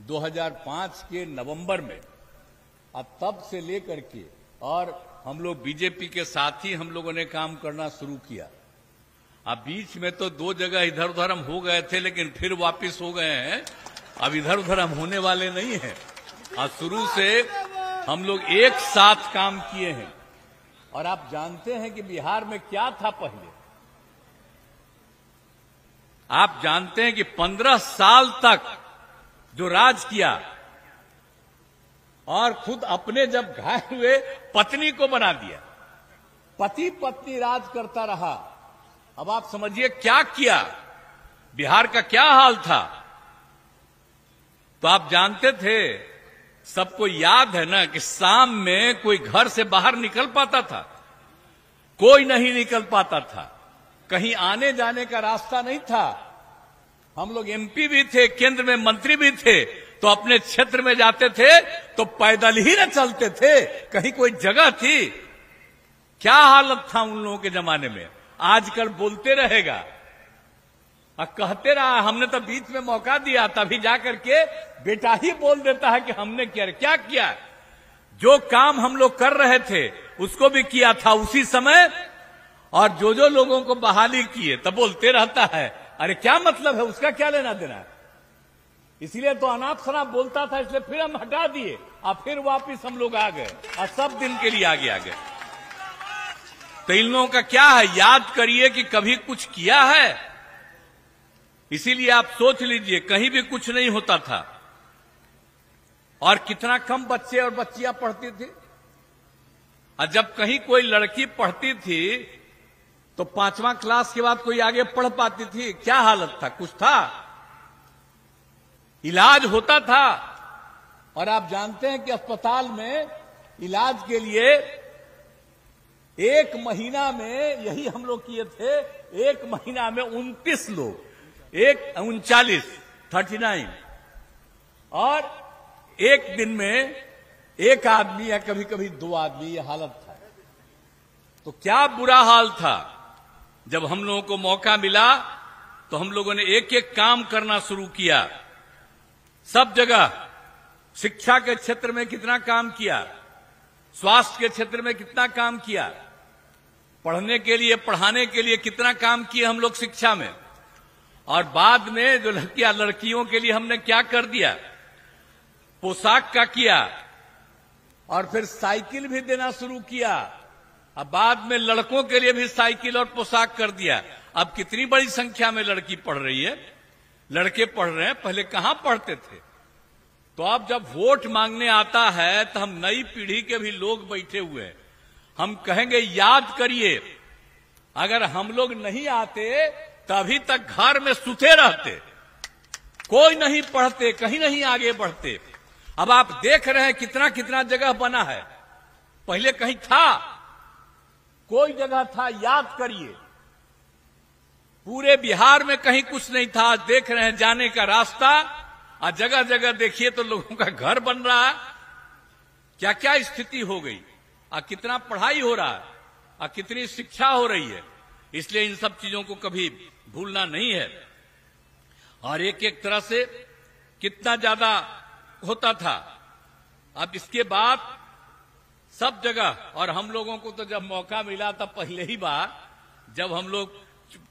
2005 के नवंबर में, अब तब से लेकर के और हम लोग बीजेपी के साथ ही हम लोगों ने काम करना शुरू किया। अब बीच में तो 2 जगह इधर उधर हम हो गए थे, लेकिन फिर वापस हो गए हैं। अब इधर उधर हम होने वाले नहीं हैं। और शुरू से हम लोग एक साथ काम किए हैं। और आप जानते हैं कि बिहार में क्या था पहले। आप जानते हैं कि 15 साल तक जो राज किया और खुद अपने जब घायल हुए पत्नी को बना दिया, पति पत्नी राज करता रहा। अब आप समझिए क्या किया, बिहार का क्या हाल था। तो आप जानते थे, सबको याद है ना, कि शाम में कोई घर से बाहर निकल पाता था? कोई नहीं निकल पाता था। कहीं आने जाने का रास्ता नहीं था। हम लोग एमपी भी थे, केंद्र में मंत्री भी थे, तो अपने क्षेत्र में जाते थे तो पैदल ही न चलते थे। कहीं कोई जगह थी? क्या हालत था उन लोगों के जमाने में। आजकल बोलते रहेगा और कहते रहा, हमने तो बीच में मौका दिया, तभी जाकर के बेटा ही बोल देता है कि हमने क्या किया। जो काम हम लोग कर रहे थे उसको भी किया था उसी समय, और जो लोगों को बहाली किए तब बोलते रहता है। अरे क्या मतलब है, उसका क्या लेना देना है। इसलिए तो अनाप शनाप बोलता था, इसलिए फिर हम हटा दिए और फिर वापिस हम लोग आ गए और सब दिन के लिए आगे आ गए। तो इन लोगों का क्या है, याद करिए कि कभी कुछ किया है। इसीलिए आप सोच लीजिए, कहीं भी कुछ नहीं होता था और कितना कम बच्चे और बच्चियां पढ़ती थी। और जब कहीं कोई लड़की पढ़ती थी तो 5वां क्लास के बाद कोई आगे पढ़ पाती थी? क्या हालत था? कुछ था? इलाज होता था। और आप जानते हैं कि अस्पताल में इलाज के लिए 1 महीना में, यही हम लोग किए थे, 1 महीना में 29 लोग, 39 और 1 दिन में 1 आदमी या कभी कभी 2 आदमी, ये हालत था। तो क्या बुरा हाल था। जब हम लोगों को मौका मिला तो हम लोगों ने एक एक काम करना शुरू किया। सब जगह शिक्षा के क्षेत्र में कितना काम किया, स्वास्थ्य के क्षेत्र में कितना काम किया, पढ़ने के लिए पढ़ाने के लिए कितना काम किए हम लोग शिक्षा में। और बाद में जो लड़कियों के लिए हमने क्या कर दिया, पोशाक का किया, और फिर साइकिल भी देना शुरू किया। अब बाद में लड़कों के लिए भी साइकिल और पोशाक कर दिया। अब कितनी बड़ी संख्या में लड़की पढ़ रही है, लड़के पढ़ रहे हैं। पहले कहां पढ़ते थे। तो अब जब वोट मांगने आता है तो हम नई पीढ़ी के भी लोग बैठे हुए हैं, हम कहेंगे याद करिए, अगर हम लोग नहीं आते तो अभी तक घर में सुते रहते, कोई नहीं पढ़ते, कहीं नहीं आगे बढ़ते। अब आप देख रहे हैं कितना कितना जगह बना है। पहले कहीं था? कोई जगह था? याद करिए। पूरे बिहार में कहीं कुछ नहीं था। देख रहे हैं जाने का रास्ता, और जगह जगह देखिए तो लोगों का घर बन रहा है। क्या क्या स्थिति हो गई, और कितना पढ़ाई हो रहा है, और कितनी शिक्षा हो रही है। इसलिए इन सब चीजों को कभी भूलना नहीं है। और एक एक तरह से कितना ज्यादा होता था। अब इसके बाद सब जगह, और हम लोगों को तो जब मौका मिला तब पहले ही बार जब हम लोग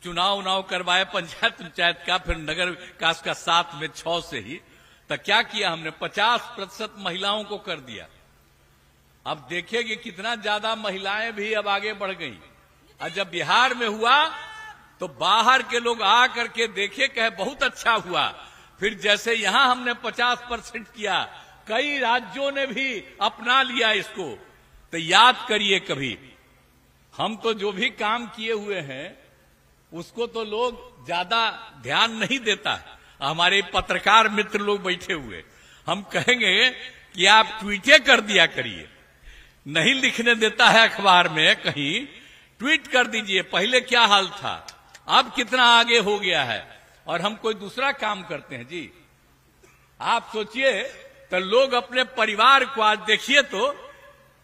चुनाव करवाए पंचायत का, फिर नगर विकास का 7 में 6 से ही, तो क्या किया हमने, 50% महिलाओं को कर दिया। अब देखिए कि कितना ज्यादा महिलाएं भी अब आगे बढ़ गई। और जब बिहार में हुआ तो बाहर के लोग आ करके देखे, कहे बहुत अच्छा हुआ। फिर जैसे यहां हमने 50% किया, कई राज्यों ने भी अपना लिया इसको। तो याद करिए, कभी हम तो जो भी काम किए हुए हैं उसको तो लोग ज्यादा ध्यान नहीं देता है। हमारे पत्रकार मित्र लोग बैठे हुए, हम कहेंगे कि आप ट्वीटें कर दिया करिए, नहीं लिखने देता है अखबार में, कहीं ट्वीट कर दीजिए। पहले क्या हाल था, अब कितना आगे हो गया है। और हम कोई दूसरा काम करते हैं जी। आप सोचिए, तो लोग अपने परिवार को आज देखिए, तो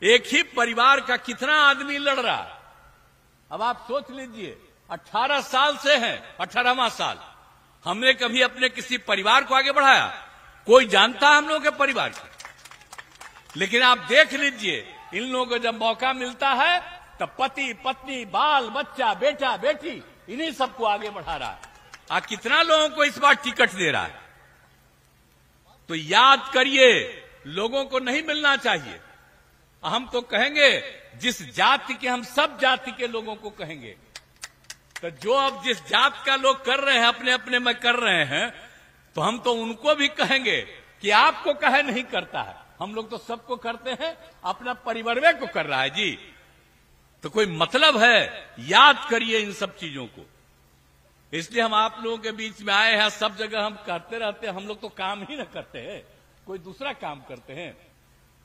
एक ही परिवार का कितना आदमी लड़ रहा है। अब आप सोच लीजिए, 18 साल से हैं, 18वां साल, हमने कभी अपने किसी परिवार को आगे बढ़ाया? कोई जानता है हम लोगों के परिवार को। लेकिन आप देख लीजिए, इन लोगों को जब मौका मिलता है तब पति पत्नी बाल बच्चा बेटा बेटी इन्हीं सबको आगे बढ़ा रहा है। कितना लोगों को इस बार टिकट दे रहा है। तो याद करिए, लोगों को नहीं मिलना चाहिए। हम तो कहेंगे जिस जाति के, हम सब जाति के लोगों को कहेंगे, तो जो अब जिस जात का लोग कर रहे हैं अपने अपने में कर रहे हैं, तो हम तो उनको भी कहेंगे कि आपको कहे नहीं करता है। हम लोग तो सबको करते हैं, अपना परिवार को कर रहा है जी। तो कोई मतलब है? याद करिए इन सब चीजों को। इसलिए हम आप लोगों के बीच में आए हैं। सब जगह हम करते रहते हैं। हम लोग तो काम ही ना करते हैं, कोई दूसरा काम करते हैं।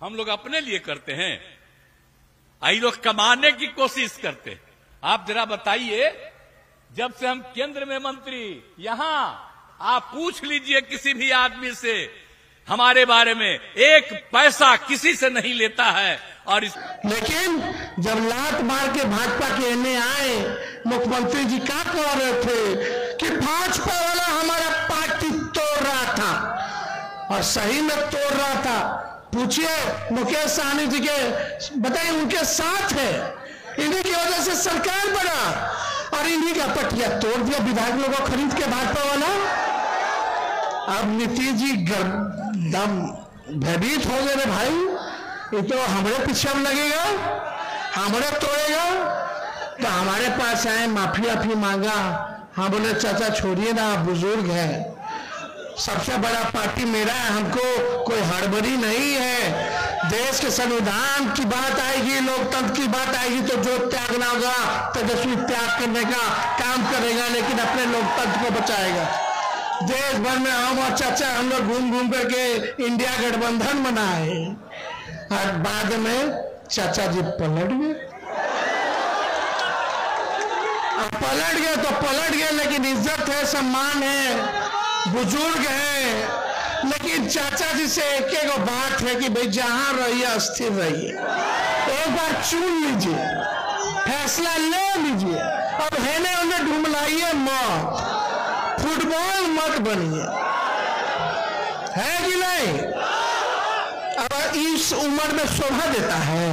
हम लोग अपने लिए करते हैं। आई लोग कमाने की कोशिश करते हैं। आप जरा बताइए, जब से हम केंद्र में मंत्री, यहां आप पूछ लीजिए किसी भी आदमी से हमारे बारे में, एक पैसा किसी से नहीं लेता है। और लेकिन जब लात मार के भाजपा के एमए आए, मुख्यमंत्री जी क्या कह रहे थे कि भाजपा वाला हमारा पार्टी तोड़ रहा था, और सही में तोड़ रहा था। पूछिए मुकेश सहनी जी के, बताइए उनके साथ है, इन्हीं की वजह से सरकार बना, और इन्हीं का पटिया तोड़ दिया विधायक लोगों को खरीद के भाजपा वाला। अब नीतीश जी दम भयभीत हो गए भाई, ये तो हमारे पीछे अब लगेगा, हमारे तोड़ेगा। तो हमारे पास आए, माफी वाफी मांगा। हाँ बोले चाचा छोड़िए ना, बुजुर्ग है, सबसे बड़ा पार्टी मेरा है, हमको कोई हड़बड़ी नहीं है। देश के संविधान की बात आएगी, लोकतंत्र की बात आएगी, तो जो त्यागना होगा तेजस्वी त्याग करने का काम करेगा, लेकिन अपने लोकतंत्र को बचाएगा। देश भर में हम और चाचा हम लोग घूम घूम करके इंडिया गठबंधन बनाए, और बाद में चाचा जी पलट गए। अब पलट गए तो पलट गए, लेकिन इज्जत है, सम्मान है, बुजुर्ग है। लेकिन चाचा जी से एक एक बात है कि भाई जहां रहिए स्थिर रहिए, एक बार चुन लीजिए, फैसला ले लीजिए। अब है ने उन्हें ढूंढलाइए मत, फुटबॉल मत बनिए, है कि नहीं? अब इस उम्र में शोभा देता है,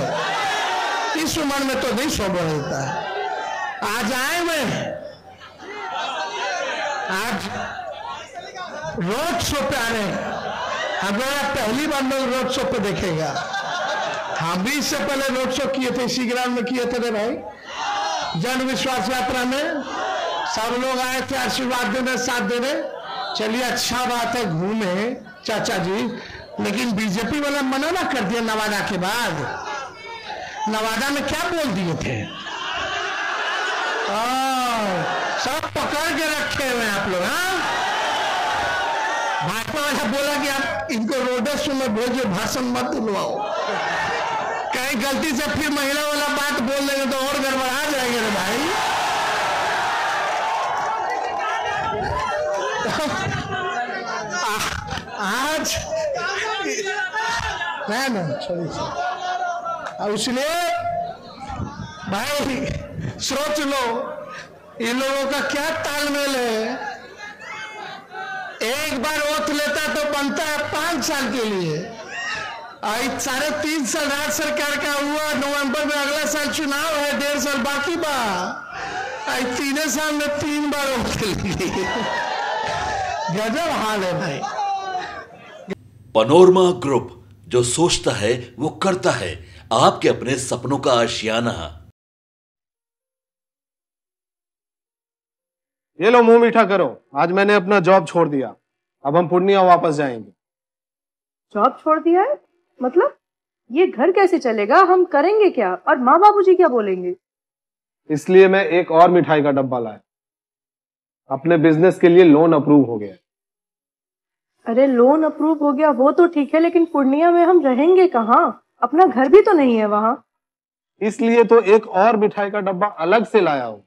इस उम्र में तो नहीं शोभा देता है। आज आए मैं, आज रोड शो पे आ रहे हैं। हमारा पहली बार लोग रोड शो पे देखेगा। हम भी इससे पहले रोड शो किए थे, इसी ग्राउंड में किए थे भाई, जन विश्वास यात्रा में सब लोग आए थे आशीर्वाद देने, साथ देने। चलिए अच्छा बात है, घूमे चाचा जी। लेकिन बीजेपी वाला मना ना कर दिया नवादा के बाद। नवादा में क्या बोल दिए थे? सब पकड़ के रखे हुए आप लोग। हाँ, भाजपा वाला बोला कि आप इनको रोडस में भेजो, भाषण मत दिलवाओ, कहीं गलती से फिर महिला वाला बात बोल देंगे तो और गड़बड़ा जाएंगे रे भाई। आज ना छोड़िए, इसलिए भाई सोच लो इन लोगों का क्या तालमेल है। एक बार वोट लेता तो बनता है 5 साल के लिए, 3.5 साल राज्य सरकार का हुआ, नवंबर में अगला साल चुनाव है, 1.5 साल बाकी बा, 3 साल में 3 बार वोट लिए। गजब हाल है भाई। पैनोरमा ग्रुप, जो सोचता है वो करता है। आपके अपने सपनों का आशियाना। ये लो मुंह मीठा करो, आज मैंने अपना जॉब छोड़ दिया, अब हम पूर्णिया वापस जाएंगे। जॉब छोड़ दिया है? मतलब ये घर कैसे चलेगा? हम करेंगे क्या? और माँ बाबूजी क्या बोलेंगे? इसलिए मैं एक और मिठाई का डब्बा लाया। अपने बिजनेस के लिए लोन अप्रूव हो गया। अरे लोन अप्रूव हो गया वो तो ठीक है, लेकिन पूर्णिया में हम रहेंगे कहाँ? अपना घर भी तो नहीं है वहां। इसलिए तो एक और मिठाई का डब्बा अलग से लाया हूं।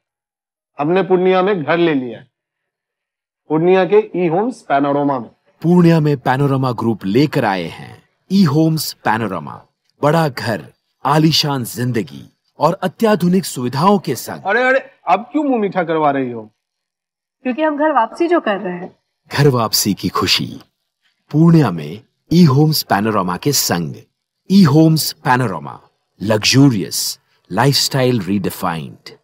हमने पूर्णिया में घर ले लिया है, पूर्णिया के ई होम्स पैनोरमा में। पूर्णिया में पैनोरमा ग्रुप लेकर आए हैं ई होम्स पैनोरमा। बड़ा घर, आलीशान जिंदगी और अत्याधुनिक सुविधाओं के संग। अरे अरे, अब क्यों मुंह मीठा करवा रही हो? क्योंकि हम घर वापसी जो कर रहे हैं। घर वापसी की खुशी पूर्णिया में ई होम्स पैनोरामा के संग। ई Homes Panorama, luxurious lifestyle redefined.